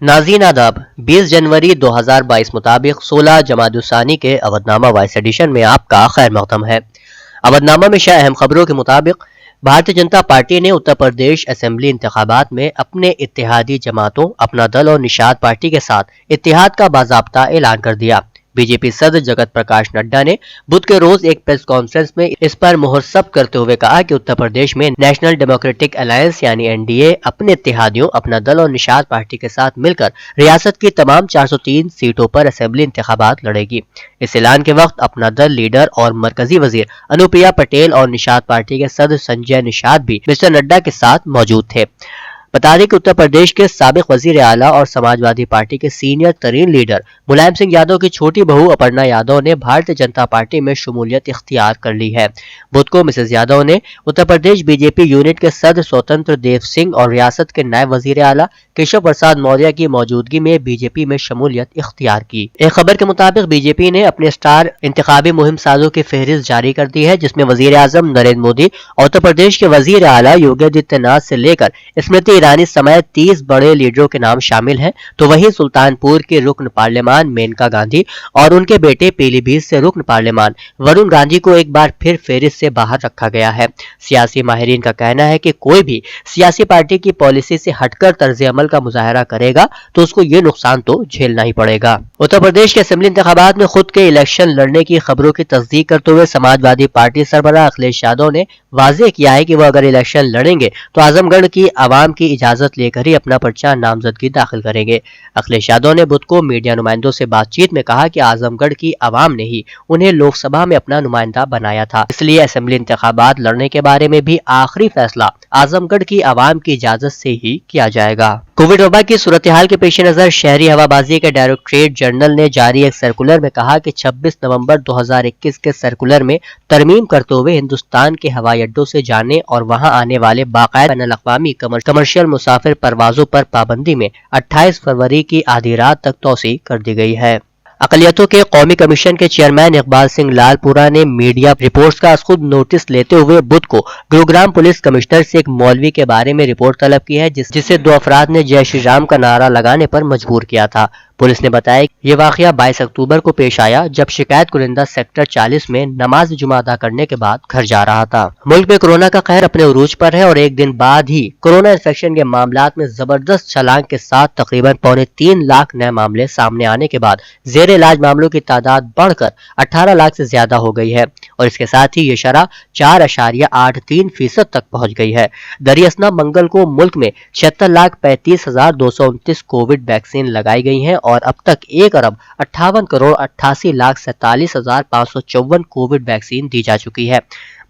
नाज़रीन आदाब, 20 जनवरी 2022 मुताबिक 16 जमादुस्सानी के अवधनामा वॉइस एडिशन में आपका खैर मकदम है। अवधनामा में शाया अहम खबरों के मुताबिक भारतीय जनता पार्टी ने उत्तर प्रदेश असेंबली इंतखाबात में अपने इत्तेहादी जमातों अपना दल और निषाद पार्टी के साथ इत्तेहाद का बाज़ाब्ता ऐलान कर दिया। बीजेपी सदर जगत प्रकाश नड्डा ने बुध के रोज एक प्रेस कॉन्फ्रेंस में इस पर मुहर सब करते हुए कहा कि उत्तर प्रदेश में नेशनल डेमोक्रेटिक अलायंस यानी एनडीए अपने इत्तेहादियों अपना दल और निषाद पार्टी के साथ मिलकर रियासत की तमाम 403 सीटों पर असेंबली इंतखाबात लड़ेगी। इस ऐलान के वक्त अपना दल लीडर और मरकजी वजीर अनुप्रिया पटेल और निषाद पार्टी के सदर संजय निषाद भी मिस्टर नड्डा के साथ मौजूद थे। बता दें कि उत्तर प्रदेश के साबिक वजीर आला और समाजवादी पार्टी के सीनियर तरीन लीडर मुलायम सिंह यादव की छोटी बहू अपर्णा यादव ने भारतीय जनता पार्टी में शमूलियत इख्तियार कर ली है। बुध को मिसेज यादव ने उत्तर प्रदेश बीजेपी यूनिट के सदर स्वतंत्र देव सिंह और रियासत के नायब वजीर आला केशव प्रसाद मौर्य की मौजूदगी में बीजेपी में शमूलियत इख्तियार की। एक खबर के मुताबिक बीजेपी ने अपने स्टार इंतखाबी मुहिम साजों की फहरिस्त जारी कर दी है, जिसमें वजीर आजम नरेंद्र मोदी और उत्तर प्रदेश के वजीर आला योगी आदित्यनाथ से लेकर स्मृति ईरानी समेत 30 बड़े लीडरों के नाम शामिल हैं। तो वहीं सुल्तानपुर के रुकन पार्लियामान मेनका गांधी और उनके बेटे पीलीभीत से रुकन पार्लियामान वरुण गांधी को एक बार फिर फेरिस्त से बाहर रखा गया है। सियासी माहिरीन का कहना है कि कोई भी सियासी पार्टी की पॉलिसी से हटकर तर्ज अमल का मुजाहरा करेगा तो उसको ये नुकसान तो झेलना ही पड़ेगा। उत्तर प्रदेश के असेंबली इंतखाबात में खुद के इलेक्शन लड़ने की खबरों की तस्दीक करते हुए समाजवादी पार्टी सरबराह अखिलेश यादव ने वाज़ेह किया है कि वह अगर इलेक्शन लड़ेंगे तो आजमगढ़ की आवाम की इजाजत लेकर ही अपना पर्चा नामजदगी दाखिल करेंगे। अखिलेश यादव ने बुध को मीडिया नुमाइंदों से बातचीत में कहा कि आजमगढ़ की आवाम ने ही उन्हें लोकसभा में अपना नुमाइंदा बनाया था, इसलिए असेंबली इंतखाबात लड़ने के बारे में भी आखिरी फैसला आजमगढ़ की आवाम की इजाजत से ही किया जाएगा। कोविड वबा की सूरत हाल के पेश नजर शहरी हवाबाजी के डायरेक्टरेट जनरल ने जारी एक सर्कुलर में कहा कि 26 नवंबर 2021 के सर्कुलर में तरमीम करते हुए हिंदुस्तान के हवाई अड्डों से जाने और वहां आने वाले बाकायदा बैनुल-अक़वामी कमर्शियल मुसाफिर परवाजों पर पाबंदी में 28 फरवरी की आधी रात तक तौसी कर दी गई है। अक़लियतों के कौमी कमीशन के चेयरमैन इकबाल सिंह लालपुरा ने मीडिया रिपोर्ट्स का खुद नोटिस लेते हुए बुध को गुरुग्राम पुलिस कमिश्नर से एक मौलवी के बारे में रिपोर्ट तलब की है, जिसे 2 अफराद ने जय श्री राम का नारा लगाने पर मजबूर किया था। पुलिस ने बताया ये वाकया 22 अक्टूबर को पेश आया, जब शिकायत कुरिंदा सेक्टर 40 में नमाज जुमा अदा करने के बाद घर जा रहा था। मुल्क में कोरोना का कहर अपने उरूज पर है और एक दिन बाद ही कोरोना इन्फेक्शन के मामलात में जबरदस्त छलांग के साथ तकरीबन 3.25 लाख नए मामले सामने आने के बाद जेर इलाज मामलों की तादाद बढ़कर 18 लाख से ज्यादा हो गई है और इसके साथ ही ये शरह 4.83% तक पहुंच गई है। दरियासना मंगल को मुल्क में 76,35,229 कोविड वैक्सीन लगाई गई है और अब तक 1,58,88,47,554 कोविड वैक्सीन दी जा चुकी है।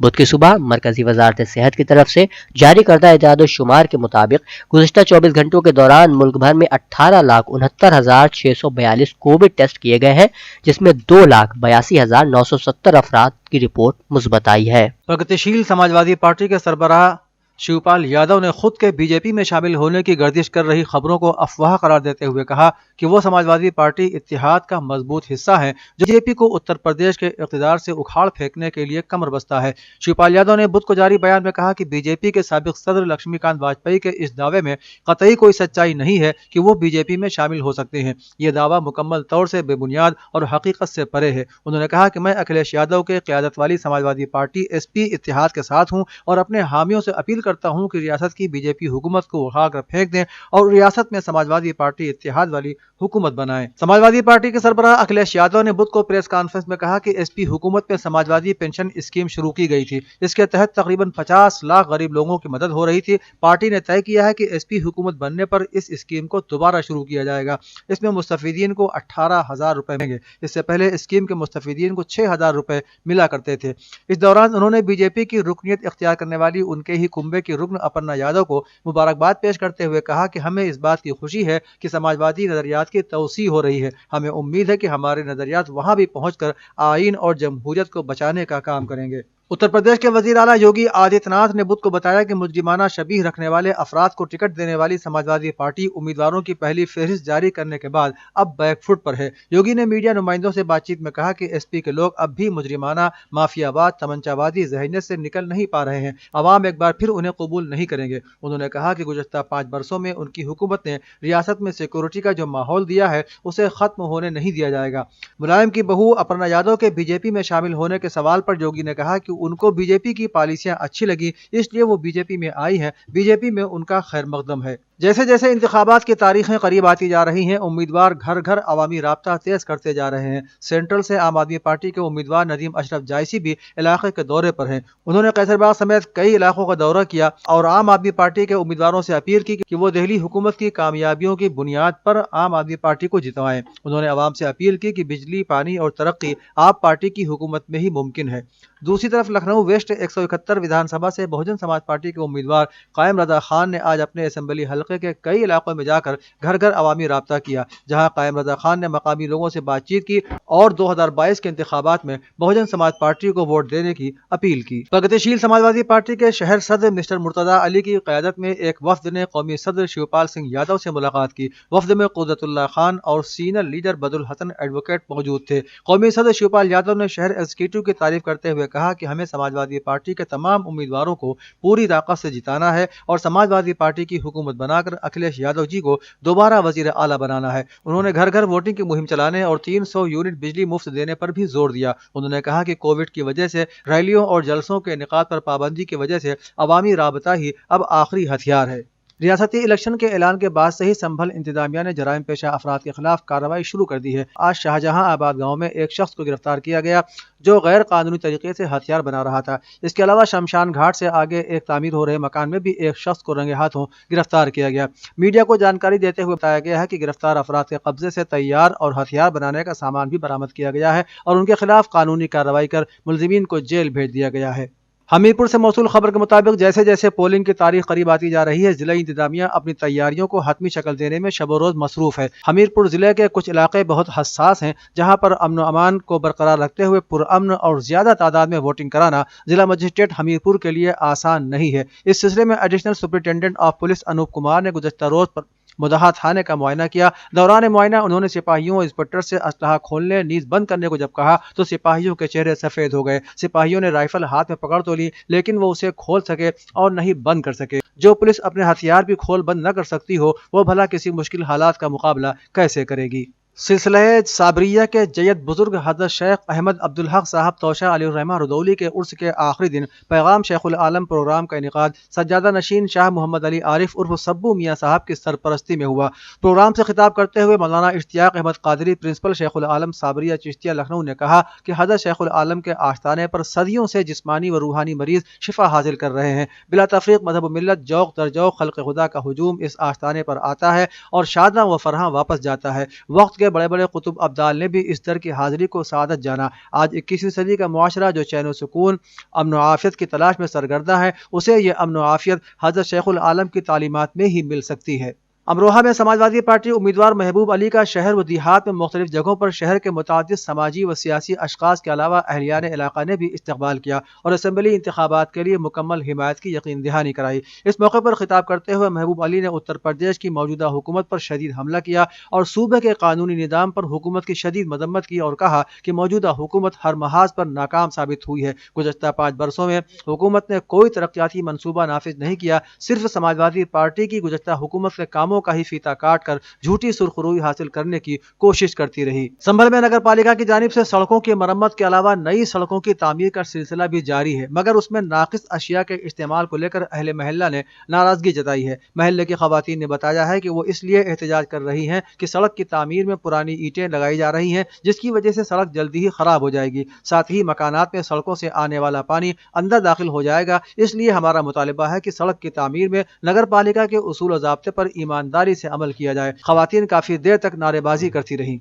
बुध की सुबह मरकजी वजारत सेहत की तरफ से जारी करदा इजाद शुमार के मुताबिक गुज़िश्ता 24 घंटों के दौरान मुल्क भर में 18,69,642 कोविड टेस्ट किए गए हैं, जिसमें 2,82,970 अफराद की रिपोर्ट मुस्बत आई है। प्रगतिशील समाजवादी पार्टी के सरबराह शिवपाल यादव ने खुद के बीजेपी में शामिल होने की गर्दिश कर रही खबरों को अफवाह करार देते हुए कहा कि वो समाजवादी पार्टी इत्तेहाद का मजबूत हिस्सा है जो बीजेपी को उत्तर प्रदेश के इक़्तिदार से उखाड़ फेंकने के लिए कमर बस्ता है। शिवपाल यादव ने बुध को जारी बयान में कहा कि बीजेपी के साबिक सदर लक्ष्मीकांत वाजपेयी के इस दावे में कतई कोई सच्चाई नहीं है कि वो बीजेपी में शामिल हो सकते हैं। ये दावा मुकम्मल तौर से बेबुनियाद और हकीकत से परे है। उन्होंने कहा कि मैं अखिलेश यादव के क़यादत वाली समाजवादी पार्टी एसपी इत्तेहाद के साथ हूँ और अपने हामियों से अपील करता हूं कि रियासत की बीजेपी हुकूमत को उखाड़ कर फेंक दें और रियासत में समाजवादी पार्टी इत्तेहाद वाली हुकूमत बनाएं। समाजवादी पार्टी के सरबराह अखिलेश यादव ने बुध को प्रेस कॉन्फ्रेंस में कहा कि एसपी हुकूमत में समाजवादी पेंशन स्कीम शुरू की गई थी, इसके तहत तकरीबन 50 लाख गरीब लोगों की मदद हो रही थी। पार्टी ने तय किया है कि एसपी हुकूमत बनने पर इस स्कीम को दोबारा शुरू किया जाएगा। इसमें मुस्तफीदीन को 18,000 रुपए मिलेंगे। इससे पहले स्कीम के मुस्तफीदीन को 6,000 रुपए मिला करते थे। इस दौरान उन्होंने बीजेपी की रुकनीत इख्तियार करने वाली उनके ही कुंबे की रुकन अपर्णा यादव को मुबारकबाद पेश करते हुए कहा कि हमें इस बात की खुशी है कि समाजवादी नजरियात की तौसी हो रही है। हमें उम्मीद है कि हमारे नजरियात वहां भी पहुंचकर आईन और जमहूरियत को बचाने का काम करेंगे। उत्तर प्रदेश के वजीर आला योगी आदित्यनाथ ने बुध को बताया कि मुजरिमाना शबीह रखने वाले अफराद को टिकट देने वाली समाजवादी पार्टी उम्मीदवारों की पहली फहरिस्त जारी करने के बाद अब बैकफुट पर है। योगी ने मीडिया नुमाइंदों से बातचीत में कहा कि एसपी के लोग अब भी मुजरिमाना, माफियावाद, तमंचावादी जहनीत से निकल नहीं पा रहे हैं। अवाम एक बार फिर उन्हें कबूल नहीं करेंगे। उन्होंने कहा कि गुज़श्ता 5 बरसों में उनकी हुकूमत ने रियासत में सिक्योरिटी का जो माहौल दिया है उसे खत्म होने नहीं दिया जाएगा। मुलायम की बहू अपर्णा यादव के बीजेपी में शामिल होने के सवाल पर योगी ने कहा कि उनको बीजेपी की पॉलिसियां अच्छी लगी, इसलिए वो बीजेपी में आई हैं। बीजेपी में उनका खैर मकदम है। जैसे जैसे इंतखाबात की तारीखें करीब आती जा रही हैं, उम्मीदवार घर घर अवामी राब्ता तेज करते जा रहे हैं। सेंट्रल से आम आदमी पार्टी के उम्मीदवार नदीम अशरफ जायसी भी इलाके के दौरे पर हैं। उन्होंने कैसरबाग समेत कई इलाकों का दौरा किया और आम आदमी पार्टी के उम्मीदवारों से अपील की कि वो दिल्ली हुकूमत की कामयाबियों की बुनियाद पर आम आदमी पार्टी को जितवाएं। उन्होंने आवाम से अपील की कि बिजली, पानी और तरक्की आप पार्टी की हुकूमत में ही मुमकिन है। दूसरी तरफ लखनऊ वेस्ट 171 विधानसभा से बहुजन समाज पार्टी के उम्मीदवार कायम रजा खान ने आज अपने असेंबली हलके के कई इलाकों में जाकर घर घर अवामी राब्ता किया, जहां कायम रजा खान ने मकामी लोगों से बातचीत की और 2022 के इंतखाबात में बहुजन समाज पार्टी को वोट देने की अपील की। प्रगतिशील समाजवादी पार्टी के शहर सदर मिस्टर मुर्तजा अली की क़यादत में एक वफ्द ने कौमी सदर शिवपाल सिंह यादव से मुलाकात की। वफ्द में कुदरतुल्लाह खान और सीनियर लीडर बदुल हसन एडवोकेट मौजूद थे। कौमी सदर शिवपाल यादव ने शहर एग्जीक्यूटिव की तारीफ करते हुए कहा कि हमें समाजवादी पार्टी के तमाम उम्मीदवारों को पूरी ताकत से जिताना है और समाजवादी पार्टी की हुकूमत बनाकर अखिलेश यादव जी को दोबारा वजीर आला बनाना है। उन्होंने घर घर वोटिंग की मुहिम चलाने और 300 यूनिट बिजली मुफ्त देने पर भी जोर दिया। उन्होंने कहा कि कोविड की वजह से रैलियों और जलसों के इनेकाद पर पाबंदी की वजह से अवामी राबता ही अब आखिरी हथियार है। रियासती इलेक्शन के ऐलान के बाद से ही संभल इंतजामिया ने जराइम पेशा अफराद के खिलाफ कार्रवाई शुरू कर दी है। आज शाहजहां आबाद गांव में एक शख्स को गिरफ्तार किया गया जो गैर कानूनी तरीके से हथियार बना रहा था। इसके अलावा शमशान घाट से आगे एक तामीर हो रहे मकान में भी एक शख्स को रंगे हाथों गिरफ्तार किया गया। मीडिया को जानकारी देते हुए बताया गया है कि गिरफ्तार अफराद के कब्जे से तैयार और हथियार बनाने का सामान भी बरामद किया गया है और उनके खिलाफ कानूनी कार्रवाई कर मुलजिमीन को जेल भेज दिया गया है। हमीरपुर से मौसूल खबर के मुताबिक जैसे जैसे पोलिंग की तारीख करीब आती जा रही है, जिला इंतजामिया अपनी तैयारियों को हतमी शक्ल देने में शब रोज मसरूफ है। हमीरपुर जिले के कुछ इलाके बहुत हसास हैं, जहां पर अमन अमान को बरकरार रखते हुए पुरअमन और ज्यादा तादाद में वोटिंग कराना जिला मजिस्ट्रेट हमीरपुर के लिए आसान नहीं है। इस सिलसिले में additional superintendent of police Anoop Kumar ने गुज़श्ता रोज पर मुदाहा थाने का मुआयना किया। दौरान मुआयना उन्होंने सिपाहियों और इंस्पेक्टर से असलहा खोलने, नीज बंद करने को जब कहा तो सिपाहियों के चेहरे सफेद हो गए। सिपाहियों ने राइफल हाथ में पकड़ तो ली, लेकिन वो उसे खोल सके और नहीं बंद कर सके। जो पुलिस अपने हथियार भी खोल बंद न कर सकती हो, वो भला किसी मुश्किल हालात का मुकाबला कैसे करेगी। सिलसिला साबरिया के जयद बुजुर्ग हज़रत शेख अहमद अब्दुल हक साहब तोशा अलैहिर्रहमा रुदौली के उर्स के आखिरी दिन पैगाम शेखुल आलम प्रोग्राम का इनेकाद सज्जादा नशीन शाह मोहम्मद अली आरिफ उर्फ सब्बू मियाँ साहब की सरपरस्ती में हुआ। प्रोग्राम से खिताब करते हुए मौलाना इश्तियाक अहमद कादरी प्रिंसिपल शेखुल आलम साबरिया चिश्तिया लखनऊ ने कहा कि हज़रत शेखुल आलम के आस्थाने पर सदियों से जिस्मानी व रूहानी मरीज शिफा हासिल कर रहे हैं। बिला तफरीक मजहब मिल्लत जौक दर जौक खल्क़ खुदा का हुजूम इस आस्थाने पर आता है और शादा व फरहा वापस जाता है। वक्त के बड़े बड़े कुतुब अब्दाल ने भी इस दर की हाजिरी को सादत जाना। आज 21वीं सदी का मुआशरा जो चैन सुकून, अमन व आफियत की तलाश में सरगर्दा है, उसे ये अमन व आफियत हज़रत शेखुल आलम की तालीमात में ही मिल सकती है। अमरोहा में समाजवादी पार्टी उम्मीदवार महबूब अली का शहर व देहात में मुख्तलिफ जगहों पर शहर के मुतादिद समाजी व सियासी अशखास के अलावा अहलियान इलाका ने भी इस्तकबाल किया और असम्बली इंतखाबात के लिए मुकम्मल हिमायत की यकीन दहानी कराई। इस मौके पर खिताब करते हुए महबूब अली ने उत्तर प्रदेश की मौजूदा हुकूमत पर शदीद हमला किया और सूबे के कानूनी निज़ाम पर हुकूमत की शदीद मजम्मत की और कहा कि मौजूदा हुकूमत हर महाज पर नाकाम साबित हुई है। गुज़श्ता 5 बरसों में हुकूमत ने कोई तरक्याती मनसूबा नाफिज नहीं किया, सिर्फ समाजवादी पार्टी की गुज़श्ता हुकूमत के कामों का ही फीता काट कर झूठी सुर्खरुई हासिल करने की कोशिश करती रही। संभल में नगर पालिका की जानिब से सड़कों की मरम्मत के अलावा नई सड़कों की तामीर का सिलसिला भी जारी है, मगर उसमें नाकिस अशिया के इस्तेमाल को लेकर अहले महल्ला ने नाराजगी जताई है। महल्ले की खवातीन ने बताया है कि वो इसलिए एहतजाज कर रही हैं कि सड़क की तामीर में पुरानी ईंटें लगाई जा रही हैं, जिसकी वजह से सड़क जल्दी ही खराब हो जाएगी। साथ ही मकानात में सड़कों से आने वाला पानी अंदर दाखिल हो जाएगा। इसलिए हमारा मुतालिबा है कि सड़क की तामीर में नगर पालिका के उसूल और ज़ाब्ते पर ईमानदारी से अमल किया जाए। खवातीन काफी देर तक नारेबाजी करती रहीं।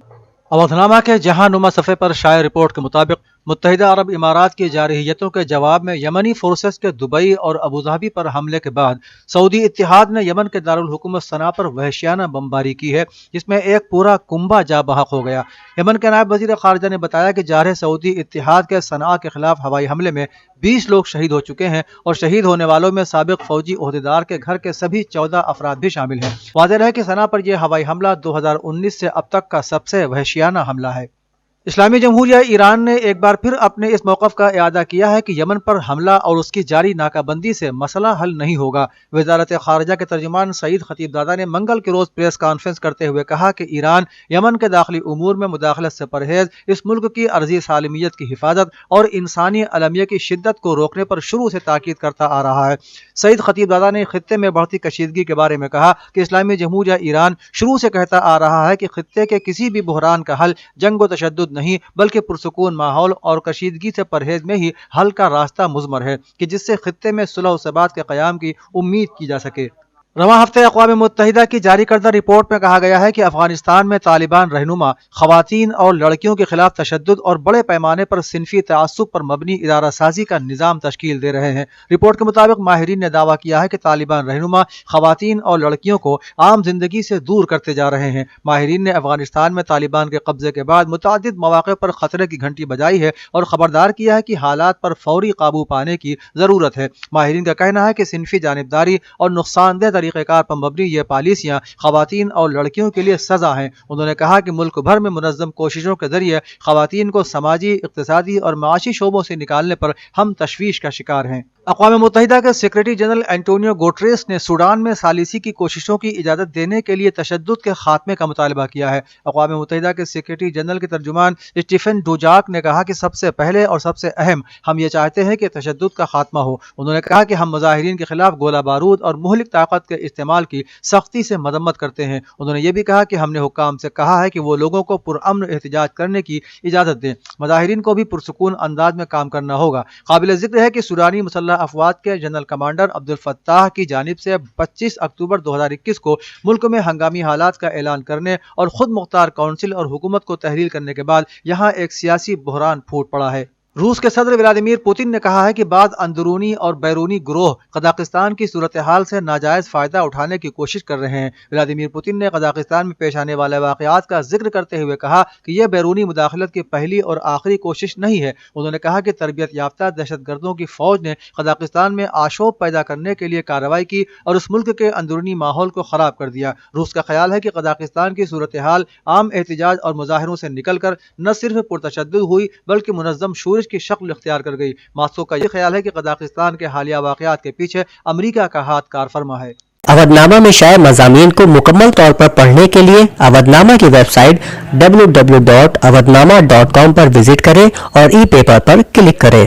अवधनामा के जहां नुमा सफ़े पर शाये रिपोर्ट के मुताबिक متحدہ عرب امارات کی جارحیتوں کے جواب میں یمنی فورسز کے دبئی اور ابوظہبی پر حملے کے بعد سعودی اتحاد نے یمن کے دارالحکومت صنعا پر وحشیانہ بمباری کی ہے، جس میں ایک پورا کنبہ جاں بحق ہو گیا۔ یمن کے نائب وزیر خارجہ نے بتایا کہ جارح سعودی اتحاد کے صنعا کے خلاف ہوائی حملے میں 20 لوگ شہید ہو چکے ہیں اور شہید ہونے والوں میں سابق فوجی عہدیدار کے گھر کے سبھی 14 افراد بھی شامل ہیں۔ واضح ہے کہ صنعا پر یہ ہوائی حملہ 2019 سے اب تک کا سب سے وحشیانہ حملہ ہے۔ اسلامی جمہوریہ ایران نے ایک بار پھر اپنے اس موقف کا اعادہ کیا ہے کہ یمن پر حملہ اور اس کی جاری ناکہ بندی سے مسئلہ حل نہیں ہوگا۔ وزارت خارجہ کے ترجمان سعید خطیبزادہ نے منگل کے روز پریس کانفرنس کرتے ہوئے کہا کہ ایران یمن کے داخلی امور میں مداخلت سے پرہیز، اس ملک کی عرضی سالمیت کی حفاظت اور انسانی المیہ کی شدت کو روکنے پر شروع سے تاکید کرتا آ رہا ہے۔ سعید خطیبزادہ نے خطے میں بڑھتی کشیدگی کے بارے میں کہا کہ اسلامی جمہوریہ ایران شروع سے کہتا آ رہا ہے کہ خطے کے کسی بھی بحران کا حل جنگ و تشدد نہیں بلکہ پرسکون ماحول اور کشیدگی سے پرہیز میں ہی حل کا راستہ مضمر ہے کہ جس سے خطے میں صلح و ثبات کے قیام کی امید کی جا سکے۔ رواں ہفتے اقوام متحدہ کی جاری کردہ رپورٹ میں کہا گیا ہے کہ افغانستان میں طالبان رہنما خواتین اور لڑکیوں کے خلاف تشدد اور بڑے پیمانے پر صنفی تعصب پر مبنی ادارہ سازی کا نظام تشکیل دے رہے ہیں۔ رپورٹ کے مطابق ماہرین نے دعویٰ کیا ہے کہ طالبان رہنما خواتین اور لڑکیوں کو عام زندگی سے دور کرتے جا رہے ہیں۔ ماہرین نے افغانستان میں طالبان کے قبضے کے بعد متعدد مواقع پر خطرے کی گھنٹی بجائی ہے اور خبردار کیا ہے کہ حالات پر فوری قابو پانے کی ضرورت ہے۔ ماہرین کا کہنا ہے کہ صنفی جانبداری اور نقصان دہ طریقہ کار پر مبنی یہ پالیسیاں خواتین اور لڑکیوں کے لیے سزا ہیں۔ انہوں نے کہا کہ ملک بھر میں منظم کوششوں کے ذریعے خواتین کو سماجی، اقتصادی اور معاشی شعبوں سے نکالنے پر ہم تشویش کا شکار ہیں۔ اقوام متحدہ کے سیکریٹری جنرل اینٹونیو گوٹریس نے سوڈان میں ثالثی کی کوششوں کی اجازت دینے کے لیے تشدد کے خاتمے کا مطالبہ کیا ہے۔ اقوام متحدہ کے سیکریٹری جنرل کے ترجمان اسٹیفن ڈوجاک نے کہا کہ سب سے پہلے اور سب سے اہم ہم یہ چاہتے ہیں کہ تشدد کا خاتمہ ہو۔ انہوں نے کہا کہ ہم مظاہرین کے خلاف گولہ بارود اور مہلک طاقت کے استعمال کی سختی سے مذمت کرتے ہیں۔ انہوں نے یہ بھی کہا کہ ہم نے حکام سے کہا ہے کہ وہ لوگوں کو پرامن احتجاج کرنے کی اجازت دیں۔ مظاہرین کو بھی پرسکون انداز میں کام کرنا ہوگا۔ قابل ذکر ہے کہ سوڈانی مسلح افواج کے جنرل کمانڈر عبدالفتاح کی جانب سے 25 اکتوبر 2021 کو ملک میں ہنگامی حالات کا اعلان کرنے اور خود مختار کونسل اور حکومت کو تحلیل کرنے کے بعد یہاں ایک سیاسی بحران پھوٹ پڑا ہے۔ روس کے صدر ولادیمیر پوتن نے کہا ہے کہ بعض اندرونی اور بیرونی گروہ قزاقستان کی صورتحال سے ناجائز فائدہ اٹھانے کی کوشش کر رہے ہیں۔ ولادیمیر پوتن نے قزاقستان میں پیش آنے والے واقعات کا ذکر کرتے ہوئے کہا کہ یہ بیرونی مداخلت کی پہلی اور آخری کوشش نہیں ہے۔ انہوں نے کہا کہ تربیت یافتہ دہشت گردوں کی فوج نے قزاقستان میں آشوب پیدا کرنے کے لیے کارروائی کی اور اس ملک کے اندرونی ماحول کو خراب کر دیا۔ روس کا خیال ہے کہ قزاقستان کی صورتحال عام احتجاج اور مظاہروں سے نکل کر نہ صرف پرتشدد ہوئی بلکہ منظم شورش کی شکل اختیار کر گئی۔ ماسکو کا یہ خیال ہے کہ قزاقستان کے حالیہ واقعات کے پیچھے امریکہ کا ہاتھ کار فرما ہے۔ اودھ نامہ میں شائع مضامین کو مکمل طور پر پڑھنے کے لیے اودھ نامہ کی ویب سائٹ www.awadhnama.com پر وزٹ کریں اور ای پیپر پر کلک کریں۔